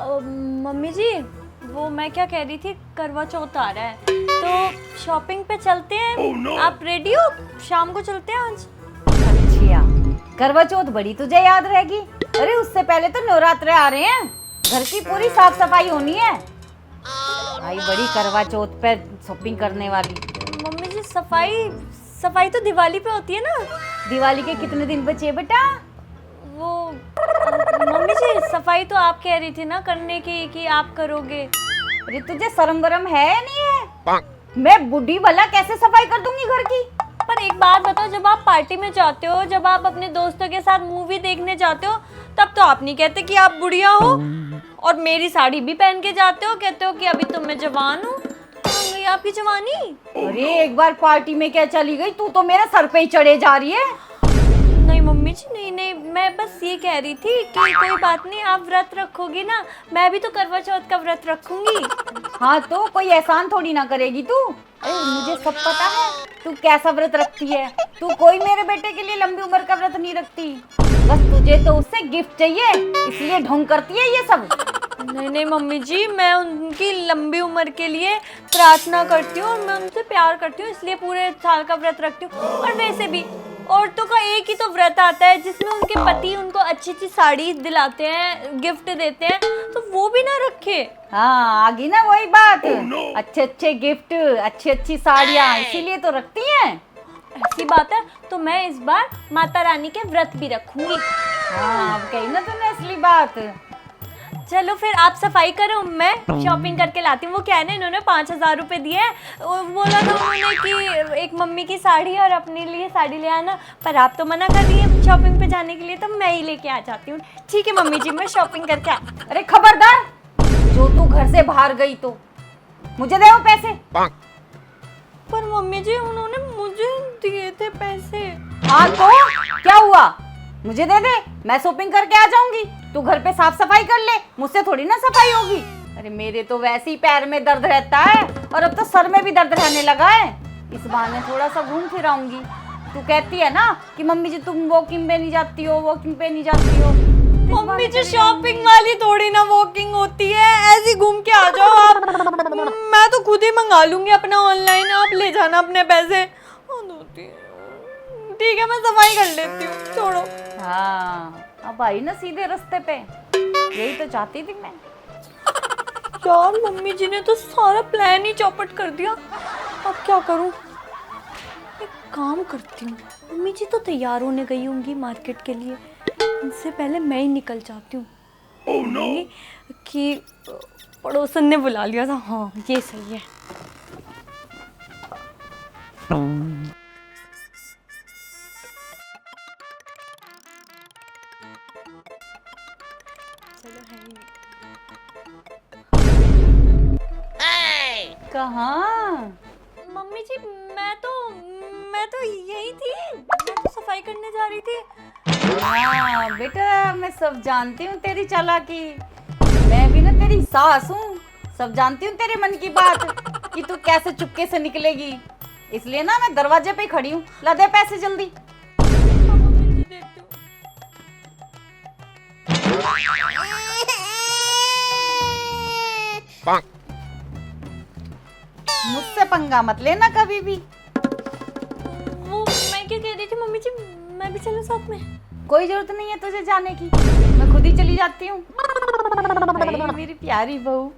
Mummy जी, वो मैं क्या कह रही थी, करवा चौथ आ रहा है तो शॉपिंग पे चलते हैं। आप रेडी हो? शाम को चलते हैं आज। अच्छा, करवा चौथ बड़ी तुझे याद रहेगी। अरे उससे पहले तो नवरात्रे आ रहे हैं, घर की पूरी साफ सफाई होनी है। भाई बड़ी करवा चौथ पे शॉपिंग करने वाली। मम्मी जी, सफाई तो दिवाली पे होती है ना। दिवाली के कितने दिन बचे बेटा? वो मम्मी जी, सफाई तो आप कह रही थी ना करने की, कि आप करोगे। अरे तुझे शर्म गरम है या नहीं है? मैं बूढ़ी भला कैसे सफाई कर दूंगी घर की? पर एक बात बताओ, जब आप पार्टी में जाते हो, जब आप अपने दोस्तों के साथ मूवी देखने जाते हो, तब तो आप नहीं कहते कि आप बुढ़िया हो, और मेरी साड़ी भी पहन के जाते हो, कहते हो कि अभी तो मैं जवान हूँ। कहाँ गई आपकी जवानी? अरे एक बार पार्टी में क्या चली गई, तू तो मेरे सर पे ही चढ़े जा रही है। नहीं मम्मी जी, नहीं, मैं बस ये कह रही थी कि कोई बात नहीं, आप व्रत रखोगी ना, मैं भी तो करवा चौथ का व्रत रखूंगी। हाँ तो कोई एहसान थोड़ी ना करेगी तू। अरे मुझे सब पता है तू कैसा व्रत रखती है। तू कोई मेरे बेटे के लिए लंबी उम्र का व्रत नहीं रखती, बस तुझे तो उससे गिफ्ट चाहिए, इसलिए ढोंग करती है ये सब। नहीं मम्मी जी, मैं उनकी लंबी उम्र के लिए प्रार्थना करती हूँ और मैं उनसे प्यार करती हूँ, इसलिए पूरे साल का व्रत रखती हूँ। और वैसे भी औरतों का एक ही तो व्रत आता है जिसमें उनके पति उनको अच्छी अच्छी साड़ी दिलाते हैं, गिफ्ट देते हैं, तो वो भी ना रखे। हाँ आगी ना वही बात। अच्छे अच्छे गिफ्ट, अच्छी अच्छी साड़ियाँ, इसीलिए तो रखती हैं। ऐसी बात है तो मैं इस बार माता रानी के व्रत भी रखूंगी। हाँ अब कही ना तूने असली बात। चलो फिर आप सफाई करो, मैं शॉपिंग करके लाती हूँ। वो क्या है ना, इन्होंने 5,000 रुपए दिए हैं, बोला था उन्होंने कि एक मम्मी की साड़ी और अपने लिए साड़ी ले आना, पर आप तो मना कर रही है शॉपिंग पे जाने के लिए, तो मैं ही लेके आ जाती हूँ। ठीक है मम्मी जी, मैं शॉपिंग करके अरे खबरदार, जो तू घर से बाहर गई तो मुझे दे वो पैसे। पर मम्मी जी, उन्होंने मुझे दिए थे पैसे। हाँ तो क्या हुआ, मुझे दे दे, मैं शॉपिंग करके आ जाऊंगी, तू घर पे साफ सफाई कर ले, मुझसे थोड़ी ना सफाई होगी। अरे मेरे तो वैसे ही पैर में दर्द रहता है और अब तो सर में भी दर्द रहने लगा है, इस बहाने थोड़ा सा घूम फिर आऊंगी। तू कहती है ना कि मम्मी जी तुम वॉकिंग पे नहीं जाती हो, वॉकिंग पे नहीं जाती हो। मम्मी जी, शॉपिंग वाली थोड़ी ना वॉकिंग होती है, ऐसी घूम के आ जाओ आप। मैं तो खुद ही मंगा लूंगी अपना ऑनलाइन, आप ले जाना अपने पैसे। ठीक है, मैं सफाई कर लेती हूँ, छोड़ो। हाँ अब आई ना सीधे रास्ते पे, यही तो चाहती थी मैं। यार मम्मी जी ने तो सारा प्लान ही चौपट कर दिया, अब क्या करूँ? एक काम करती हूँ, मम्मी जी तो तैयार होने गई होंगी मार्केट के लिए, इनसे पहले मैं ही निकल जाती हूँ। oh, no. कि पड़ोसन ने बुला लिया था। हाँ ये सही है। कहाँ? मम्मी जी, मैं तो यही थी, मैं तो सफाई करने जा रही थी। हाँ बेटा, मैं सब जानती हूँ तेरी चालाकी, मैं भी ना तेरी सास हूँ, सब जानती हूँ तेरे मन की बात कि तू कैसे चुपके से निकलेगी, इसलिए ना मैं दरवाजे पे खड़ी हूँ। ला दे पैसे जल्दी। मुझसे पंगा मत लेना कभी भी। वो मैं क्या कह रही थी मम्मी जी, मैं भी चलूं साथ में? कोई जरूरत नहीं है तुझे जाने की, मैं खुद ही चली जाती हूँ। मेरी प्यारी बहू।